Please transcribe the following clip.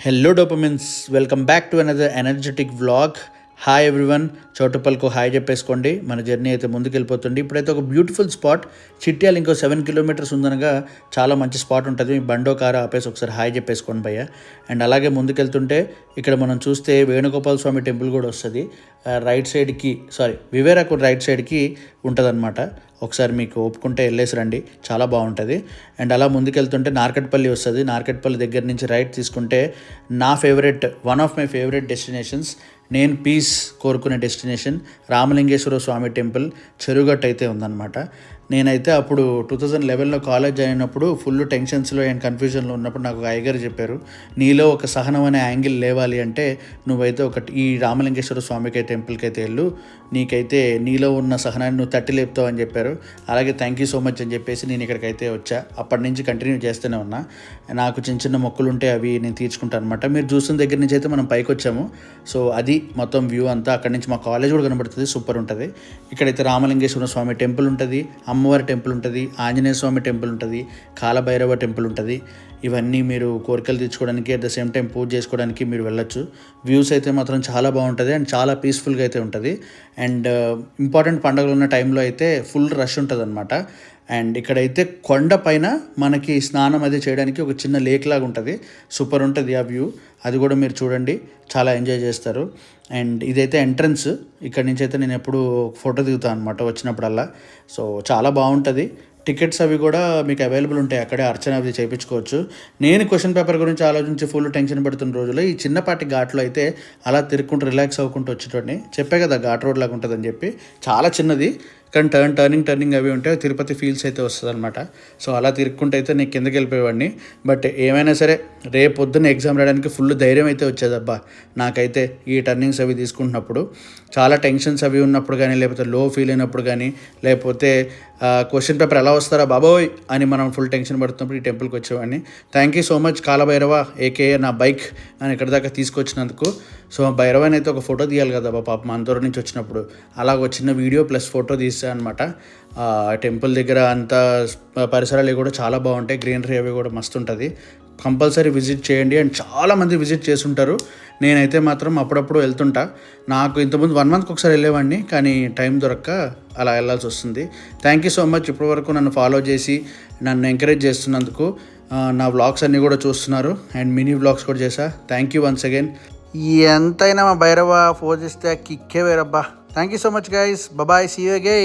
Hello dopamines, welcome back to another energetic vlog. Hi everyone, చోటుపల్కు hi చెప్పేసుకోండి. మన journey అయితే ముందుకు వెళ్ళిపోతుంది. ఇప్పుడైతే ఒక బ్యూటిఫుల్ స్పాట్ చిట్యాల ఇంకో 7 కిలోమీటర్స్ ఉందనగా చాలా మంచి స్పాట్ ఉంటుంది. మీ బండో కారు ఆపేసి ఒకసారి హాయ్ చెప్పేసుకోండి భయ్య. అండ్ అలాగే ముందుకెళ్తుంటే ఇక్కడ మనం చూస్తే వేణుగోపాల స్వామి టెంపుల్ కూడా వస్తుంది. రైట్ సైడ్కి వివేరాకు రైట్ సైడ్కి ఉంటుందన్నమాట. ఒకసారి మీకు ఒప్పుకుంటే వెళ్ళేసి రండి, చాలా బాగుంటుంది. అండ్ అలా ముందుకెళ్తుంటే నార్కట్పల్లి వస్తుంది. నార్కట్పల్లి దగ్గర నుంచి రైట్ తీసుకుంటే one of my favourite destinations, నేను పీస్ కోరుకునే డెస్టినేషన్ రామలింగేశ్వర స్వామి టెంపుల్ చెరుగట్టు అయితే ఉందన్నమాట. నేనైతే అప్పుడు 2011లో కాలేజ్ అయినప్పుడు ఫుల్ టెన్షన్స్లో అండ్ కన్ఫ్యూజన్లో ఉన్నప్పుడు నాకు అయ్యగారు చెప్పారు, నీలో ఒక సహనం అనే యాంగిల్ లేవాలి అంటే నువ్వైతే ఈ రామలింగేశ్వర స్వామికి టెంపుల్కి అయితే వెళ్ళు, నీకైతే నీలో ఉన్న సహనాన్ని నువ్వు తట్టి లేపుతావు అని చెప్పారు. అలాగే థ్యాంక్ యూ సో మచ్ అని చెప్పేసి నేను ఇక్కడికైతే వచ్చా. అప్పటి నుంచి కంటిన్యూ చేస్తూనే ఉన్నా. నాకు చిన్న చిన్న మొక్కులు ఉంటే అవి నేను తీర్చుకుంటాను అనమాట. మీరు చూస్తున్న దగ్గర నుంచి అయితే మనం పైకి వచ్చాము. సో అది మొత్తం వ్యూ అంతా. అక్కడి నుంచి మా కాలేజ్ కూడా కనబడుతుంది, సూపర్ ఉంటుంది. ఇక్కడైతే రామలింగేశ్వర స్వామి టెంపుల్ ఉంటుంది, అమ్మవారి టెంపుల్ ఉంటుంది, ఆంజనేయ స్వామి టెంపుల్ ఉంటుంది, కాలభైరవ టెంపుల్ ఉంటుంది. ఇవన్నీ మీరు కోరికలు తెచ్చుకోవడానికి అట్ ద సేమ్ టైం పూజ చేసుకోవడానికి మీరు వెళ్ళొచ్చు. వ్యూస్ అయితే మాత్రం చాలా బాగుంటుంది అండ్ చాలా పీస్ఫుల్గా అయితే ఉంటుంది. అండ్ ఇంపార్టెంట్ పండుగలు ఉన్న టైంలో అయితే ఫుల్ రష్ ఉంటుంది అనమాట. అండ్ ఇక్కడైతే కొండ పైన మనకి స్నానం అది చేయడానికి ఒక చిన్న లేక్ లాగా ఉంటుంది, సూపర్ ఉంటుంది ఆ వ్యూ. అది కూడా మీరు చూడండి, చాలా ఎంజాయ్ చేస్తారు. అండ్ ఇదైతే ఎంట్రన్స్. ఇక్కడ నుంచి అయితే నేను ఎప్పుడు ఫోటో దిగుతాను అనమాట వచ్చినప్పుడల్లా. సో చాలా బాగుంటుంది. టికెట్స్ అవి కూడా మీకు అవైలబుల్ ఉంటాయి, అక్కడే అర్చన అవి చేయించుకోవచ్చు. నేను క్వశ్చన్ పేపర్ గురించి ఆలోచించి ఫుల్ టెన్షన్ పడుతున్న రోజుల్లో ఈ చిన్నపాటి ఘాట్లో అయితే అలా తిరుక్కుంటూ రిలాక్స్ అవ్వకుంటూ వచ్చేటోడిని. చెప్పే కదా ఘాట్ రోడ్ లాగా ఉంటుందని చెప్పి. చాలా చిన్నది కానీ టర్నింగ్ అవి ఉంటాయి. తిరుపతి ఫీల్స్ అయితే వస్తుంది అనమాట. సో అలా తిరుక్కుంటూ అయితే నేను కిందకి వెళ్ళిపోయేవాడిని. బట్ ఏమైనా సరే రేపు పొద్దున్న ఎగ్జామ్ రాయడానికి ఫుల్ ధైర్యం అయితే వచ్చేదబ్బా నాకైతే. ఈ టర్నింగ్స్ అవి తీసుకుంటున్నప్పుడు చాలా టెన్షన్స్ అవి ఉన్నప్పుడు కానీ, లేకపోతే లో ఫీల్ అయినప్పుడు కానీ, లేకపోతే క్వశ్చన్ పేపర్ ఎలా వస్తారా బాబోయ్ అని మనం ఫుల్ టెన్షన్ పడుతున్నప్పుడు ఈ టెంపుల్కి వచ్చేవాడిని. Thank you so much Kalabhairava AKA నా బైక్ నన్ను ఇక్కడ దాకా తీసుకొచ్చినందుకు. సో భైరవాని అయితే ఒక ఫోటో తీయాలి కదా పాప మన దూరం నుంచి వచ్చినప్పుడు. అలాగ వచ్చిన వీడియో ప్లస్ ఫోటో తీసాను అనమాట. టెంపుల్ దగ్గర అంతా పరిసరాలు కూడా చాలా బాగుంటాయి, గ్రీనరీ అవి కూడా మస్తు ఉంటుంది. కంపల్సరీ విజిట్ చేయండి. అండ్ చాలామంది విజిట్ చేస్తుంటారు. నేనైతే మాత్రం అప్పుడప్పుడు వెళ్తుంటా. నాకు ఇంతకుముందు 1 మంత్కి ఒకసారి వెళ్ళేవాడిని, కానీ టైం దొరక్క అలా వెళ్ళాల్సి వస్తుంది. థ్యాంక్ యూ సో మచ్ ఇప్పటివరకు నన్ను ఫాలో చేసి నన్ను ఎంకరేజ్ చేస్తున్నందుకు. నా వ్లాగ్స్ అన్నీ కూడా చూస్తున్నారు అండ్ మినీ వ్లాగ్స్ కూడా చేశా. Thank you once again. ఎంతైనా మా భైరవ ఫోన్ చేస్తే కిక్కే వేరబ్బా. Thank you so much guys, bye, see you again.